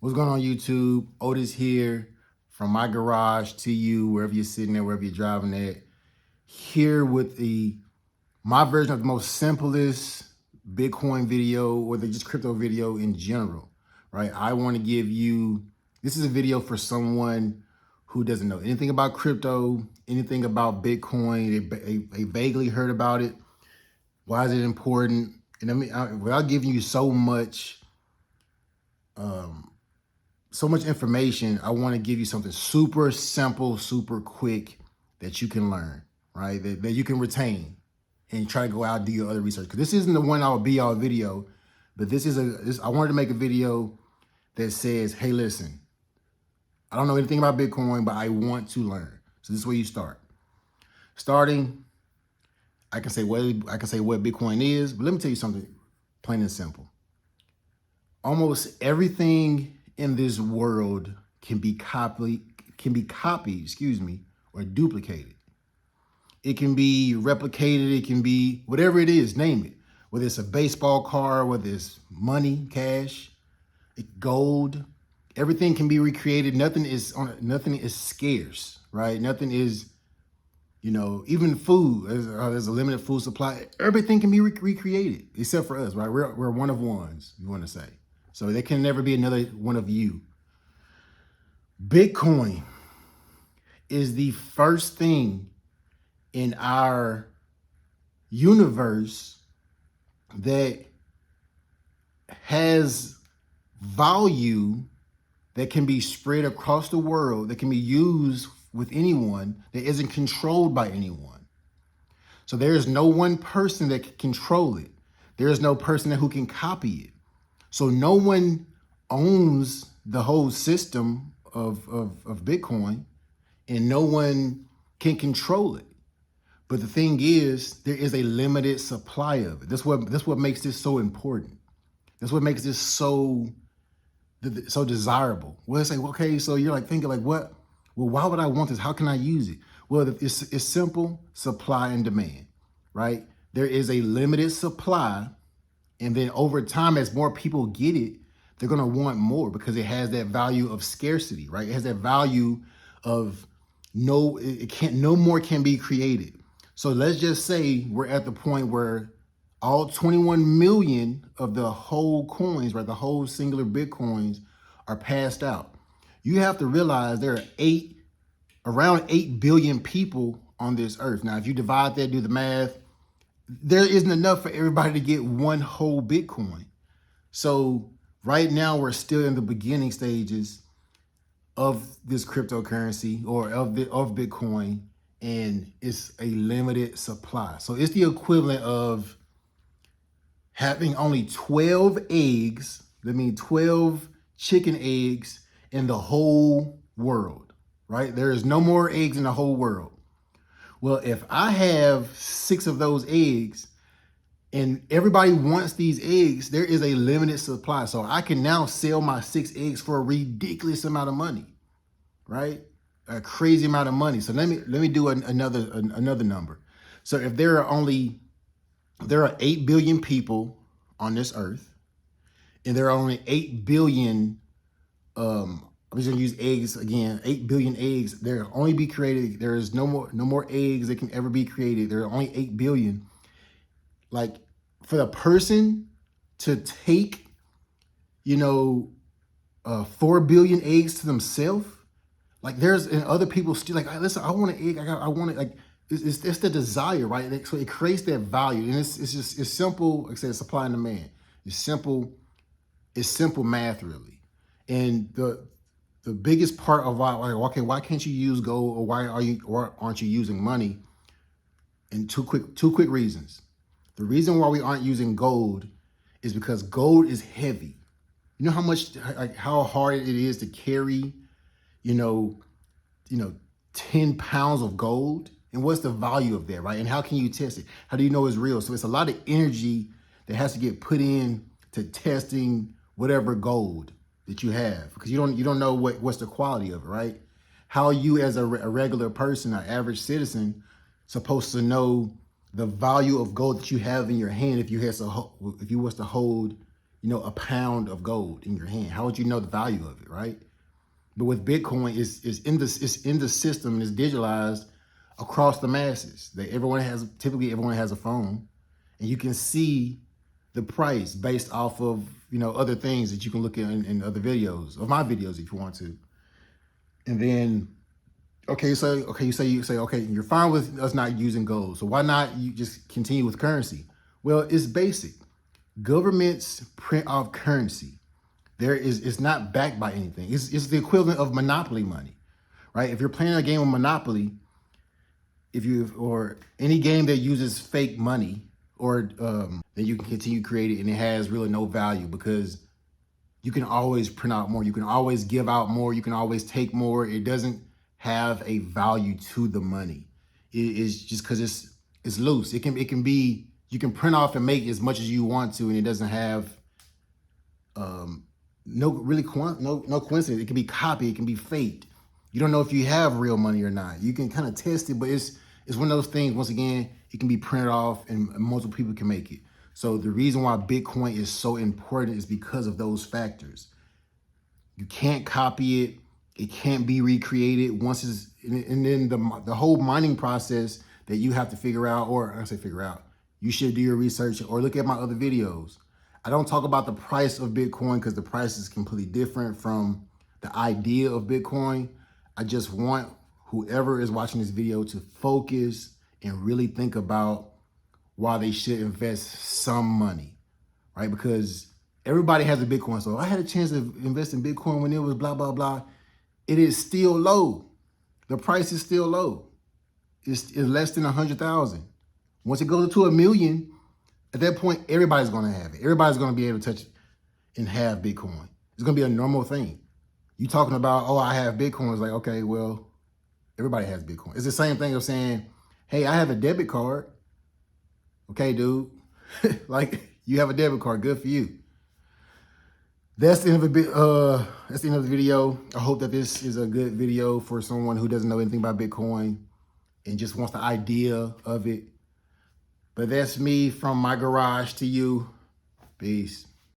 What's going on, YouTube? Otis here from my garage to you, wherever you're sitting at, wherever you're driving at. Here with my version of the most simplest Bitcoin video or just crypto video in general, right? I want to give you, this is a video for someone who doesn't know anything about crypto, anything about Bitcoin. They vaguely heard about it. Why is it important? And without giving you so much information, I want to give you something super simple, super quick that you can learn, right? That you can retain and try to go out and do your other research. Because this isn't the one I would be all video, but I wanted to make a video that says, hey, listen, I don't know anything about Bitcoin, but I want to learn. So this is where you start. Starting, I can say what Bitcoin is, but let me tell you something plain and simple. Almost everything in this world can be copied, or duplicated. It can be replicated, it can be whatever it is, name it. Whether it's a baseball card, whether it's money, cash, gold, everything can be recreated. Nothing is scarce, right? Nothing is, even food, there's a limited food supply. Everything can be recreated except for us, right? We're one of ones, you want to say. So there can never be another one of you. Bitcoin is the first thing in our universe that has value that can be spread across the world, that can be used with anyone, that isn't controlled by anyone. So there is no one person that can control it. There is no person who can copy it. So no one owns the whole system of Bitcoin, and no one can control it. But the thing is, there is a limited supply of it. That's what makes this so important. That's what makes this so desirable. Well, it's like, okay, so you're like thinking like, what? Well, why would I want this? How can I use it? Well, it's simple: supply and demand, right? There is a limited supply. And then over time, as more people get it, they're going to want more because it has that value of scarcity, right? It has that value of no more can be created. So let's just say we're at the point where all 21 million of the whole coins, right? The whole singular Bitcoins are passed out. You have to realize there are around 8 billion people on this earth. Now, if you divide that, do the math, there isn't enough for everybody to get one whole Bitcoin. So right now we're still in the beginning stages of this cryptocurrency or of Bitcoin, and it's a limited supply. So it's the equivalent of having only 12 eggs, 12 chicken eggs in the whole world, right? There is no more eggs in the whole world. Well, if I have 6 of those eggs and everybody wants these eggs, there is a limited supply. So I can now sell my 6 eggs for a ridiculous amount of money, right? A crazy amount of money. So let me do another number. So if there are 8 billion people on this earth, and there are only 8 billion I'm just gonna use eggs again. 8 billion eggs. There only be created. There is no more eggs that can ever be created. There are only 8 billion. Like for the person to take, 4 billion eggs to themselves, like and other people still like, listen, I want an egg. I want it. Like it's the desire, right? So it creates that value, and it's simple. Like I said, supply and demand. It's simple math, really, and the biggest part of why can't you use gold, or why aren't you using money? And two quick reasons. The reason why we aren't using gold is because gold is heavy. You know how hard it is to carry, 10 pounds of gold? And what's the value of that, right? And how can you test it? How do you know it's real? So it's a lot of energy that has to get put in to testing whatever gold that you have, because you don't know what's the quality of it, right? How are you as a regular person, an average citizen, supposed to know the value of gold that you have in your hand if you was to hold a pound of gold in your hand? How would you know the value of it, right? But with Bitcoin, it's in the system and it's digitalized across the masses. Typically everyone has a phone, and you can see the price based off of other things that you can look at in other videos, of my videos if you want to. And then you say okay, you're fine with us not using gold, so why not you just continue with currency? Well, it's basic. Governments print off currency. It's not backed by anything. It's the equivalent of monopoly money, right? If you're playing a game of Monopoly, or any game that uses fake money, or then you can continue creating it, and it has really no value because you can always print out more. You can always give out more. You can always take more. It doesn't have a value to the money. It is just because it's loose. It can be, you can print off and make as much as you want to, and it doesn't have no coincidence. It can be copied. It can be faked. You don't know if you have real money or not. You can kind of test it, but it's one of those things. Once again, it can be printed off, and multiple people can make it. So the reason why Bitcoin is so important is because of those factors. You can't copy it. It can't be recreated once and then the whole mining process that you have to figure out, or I say figure out, you should do your research or look at my other videos. I don't talk about the price of Bitcoin because the price is completely different from the idea of Bitcoin. I just want whoever is watching this video to focus and really think about why they should invest some money, right? Because everybody has a Bitcoin. So I had a chance to invest in Bitcoin when it was blah, blah, blah. It is still low. The price is still low. It's less than 100,000. Once it goes to 1 million, at that point, everybody's going to have it. Everybody's going to be able to touch it and have Bitcoin. It's going to be a normal thing. You talking about, oh, I have Bitcoin. It's like, okay, well, everybody has Bitcoin. It's the same thing of saying, hey, I have a debit card. Okay, dude. Like, you have a debit card. Good for you. That's the end of that's the end of the video. I hope that this is a good video for someone who doesn't know anything about Bitcoin and just wants the idea of it. But that's me from my garage to you. Peace.